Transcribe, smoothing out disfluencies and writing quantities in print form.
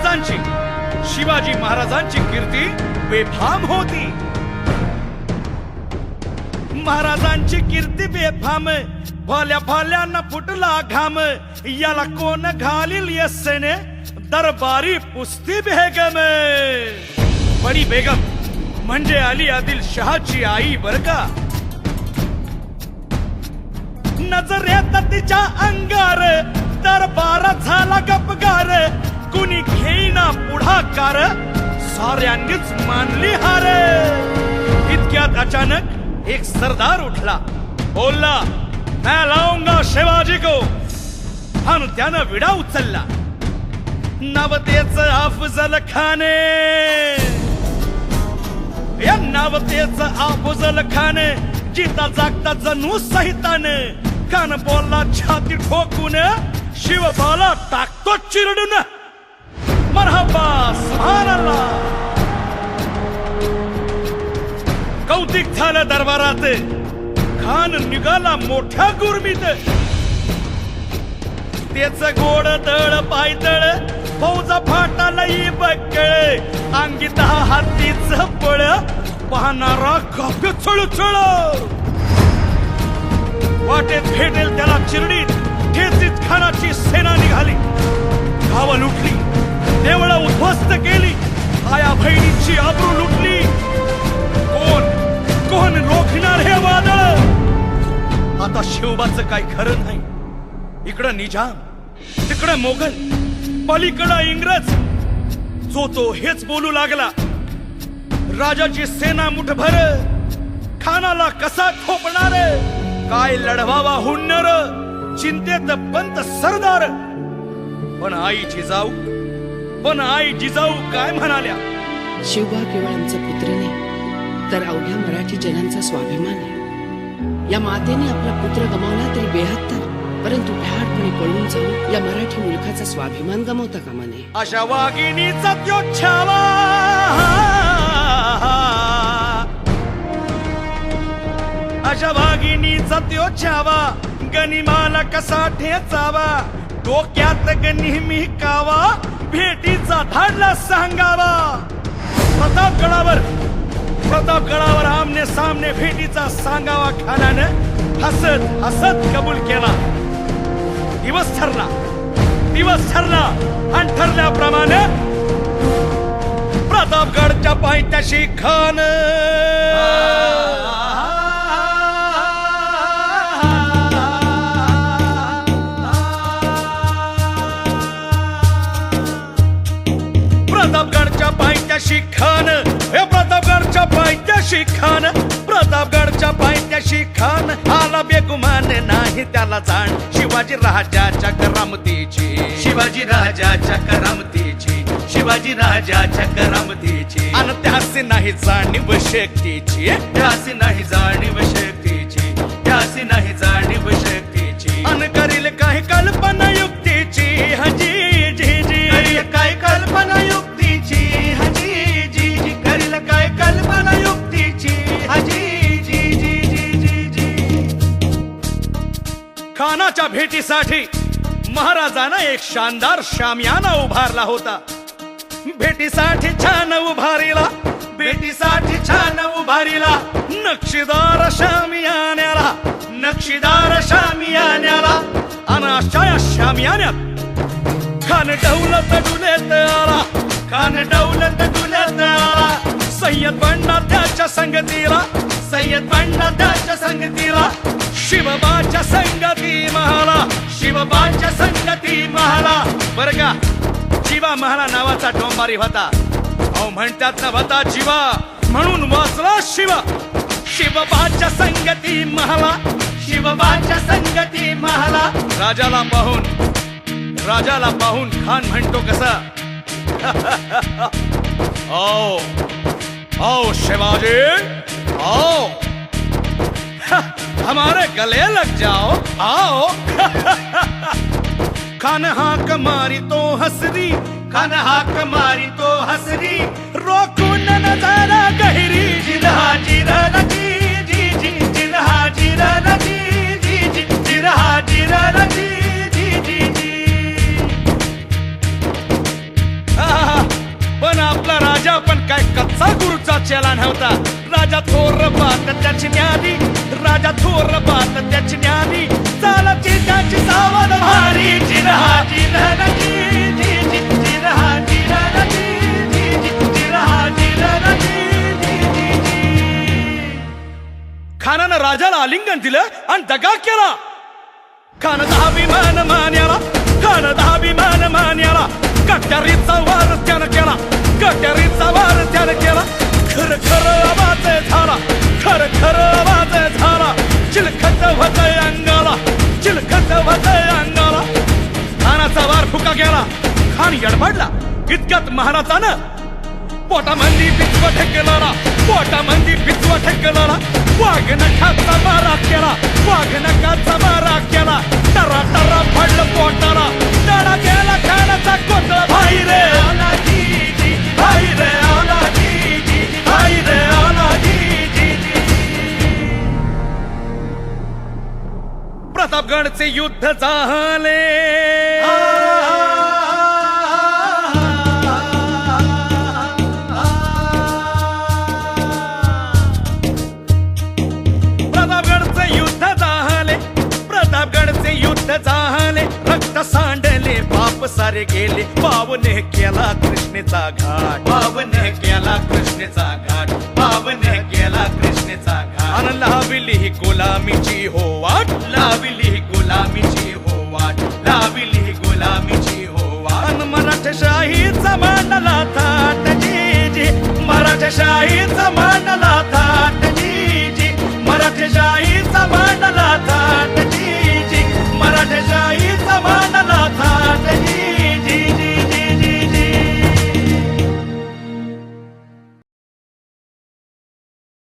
शिवाजी महाराजांची कीर्ती बेफाम होती. महाराजांची कीर्ती बेफाम, भाल्या भाल्यांना फुटला घाम. याला कोण घालील यस्सेने, दरबारी पुस्ती बेगम. बडी बेगम म्हणजे अली आदिल शहाची आई बर का. नजरेत तिच्या अंगार दरबार झाला गपगार. कुणी घेईना पुढाकार, साऱ्यांनीच मानली हार. इतक्यात अचानक एक सरदार उठला, बोलला मैं लाऊंगा शिवाजी को. आणि त्यानं विडा उचलला. नवतेच अफजल खाने, या नवतेच अफजल खाने. जिता जागता जणू सहिताने. कान बोलला छाती ठोकून, शिवबाला टाकतो चिरडून. मरहबा सुभान अल्लाह. कौतिक झालं दरबारात. खान निघाला मोठ्या गुरमीत. त्याच गोड दळ पायदळ, फौजा फाटालाही बक्कळ. अंगी 10 हातीच पळ, पाहणारा काव्य चळचळ. वाटेत भेटेल त्याला चिरडीत, ठेचीत खानाची सेना निघाली. गावं लुटली, देवळं उद्ध्वस्त केली, आया बहिणीची आबरू लुटली. कोण कोण रोखणार हे वादळ. आता शिवबाचं काय खरं नाही. इकडं निजाम, तिकडं मोगल, पलीकडं इंग्रज. जो तो हेच बोलू लागला. राजाची सेना मुठभर, खानाला कसा खोपणार. काय लढवावा हुन्नर, चिंतेत पंत सरदार. पण आई जिजाऊ काय म्हणाल्या. शिवबा केवळ आमचा पुत्र नाही, तर अवघ्या मराठी जनांचा स्वाभिमान आहे. या मातेने आपला पुत्र गमावला तरी बेहत्तर, परंतु भ्याडपणे पळून जाऊन या मराठी मुलखाचा स्वाभिमान गमावता कामा नये. अशा वाघिणीचा त्यो छावा, अशा वाघिणीचा त्यो छावा. गनिमाला कसा ठेचावा, डोक्यात नेहमी कावा. भेटीचा धाडला सांगावा. प्रतापगडावर आमने सामने भेटीचा सांगावा. खानानं हसत हसत कबूल केला. दिवस ठरला आणि ठरल्याप्रमाणे प्रतापगडच्या पायथ्याशी खान. प्रतापगडच्या पायथ्याशी खान, हे प्रतापगडच्या पायथ्याशी खान. प्रतापगडच्या पायथ्याशी खान आला बेगुमान नाही त्याला जाण. शिवाजी राजाच्या करामतीची, शिवाजी राजाच्या करामतीची, शिवाजी राजाच्या करामतीची. आणि त्यासी नाही जाणीव शक्तीची, त्यासी नाही जाणीव शक्तीची, त्यासी नाही जाणीव शक्तीची. आणि करील काही कल्पना युक्तीची. हजी जी जी करील काय कल्पना युक्तीची. हजी जी जी करील काय कल्पना युक्तीची. हजी जी जी जी जी जी. खानाच्या भेटीसाठी महाराजानं एक शानदार शामियाना उभारला होता. भेटीसाठी छान उभारीला, भेटीसाठी छान उभारीला. नक्षीदार शामियान्याला, नक्षीदार शामियान्याला. आणि अशा या शामियान्यात खान दौलत डुलेत आला, खान दौलत डुलेत आला. सय्यद बंडा त्याच्या संगतीला, सय्यद बंडा त्याच्या संगतीला. शिवबाच्या संगती महाला, शिवबाच्या संगती महाला. बर का, जीवा महाला नावाचा डोंबारी होता. अहो म्हणतात ना होता जीवा, म्हणून वाचला शिवा. शिवबाच्या संगती महाला, शिवबाच्या संगती महाला. राजाला पाहून खान म्हणतो कसा. आओ आओ शिवाजी, आओ हमारे गले लग जाओ, आओ. खान हाक मारी तो हसरी, खान हाक मारी तो हसरी. रोकून नजारा गहिरी. जिरहा जिरहा जी जी जी, जिरहा जिरहा जी जी जी, जिरहा जिरहा जी जी जी जी. काय कच्चा गुरुचा चेला नव्हता. राजा थोर बात त्याची न्यारी, राजा थोर बात त्याची न्यारी, चालाची त्याची सावध भारी. जिरहा जिरहजी, जी जी जिरहा जिरहजी, जी जी जिरहा जिरहजी, जी जी जी. खानानं राजाला आलिंगन दिलं आणि दगा केला. खान दहाभिमान मान्याला, खान दहाभिमान मान्याला, कट्यारीचा वार त्यानं केला, कट्यारीचा वार त्यानं केला. खर खर आवाज झाला, खर खर आवाज झाला, चिलखत होतय अंगाला, चिलखत होतय अंगाला. खानाचा वार फुका गेला, खान यडबडला. इतक्यात महाराजानं पोटामंदी पिचवा ठेकला, पोटामंदी पिचवा ठेकला. वाघ नखाचा मारा केला, वाघ नखाचा मारा केला. टरा टरा पडलं पोटाला, टळा गेला खानाचा कोटळा. भाई रे आला जी जी, भाई रे आला जी जी, भाई रे आला जी जी जी. प्रतापगडचे युद्ध झाले. प्रतापगडचे युद्ध झाले, प्रतापगडचे युद्ध झाले. रक्त सांडले, पाप सारे गेले. पावने केला कृष्णेचा घाट, पावने केला कृष्णेचा घाट, पावने केला कृष्णेचा घाट. अन लाविली ही गुलामीची हो वाट, लाविली ही गुलामीची हो वाट, लाविली ही गुलामीची हो वाट. अन मराठशाहीचा मांडला थाट जी जी, मराठशाहीचा मांडला थाट जी जी, मराठशाहीचा मांडला थाट.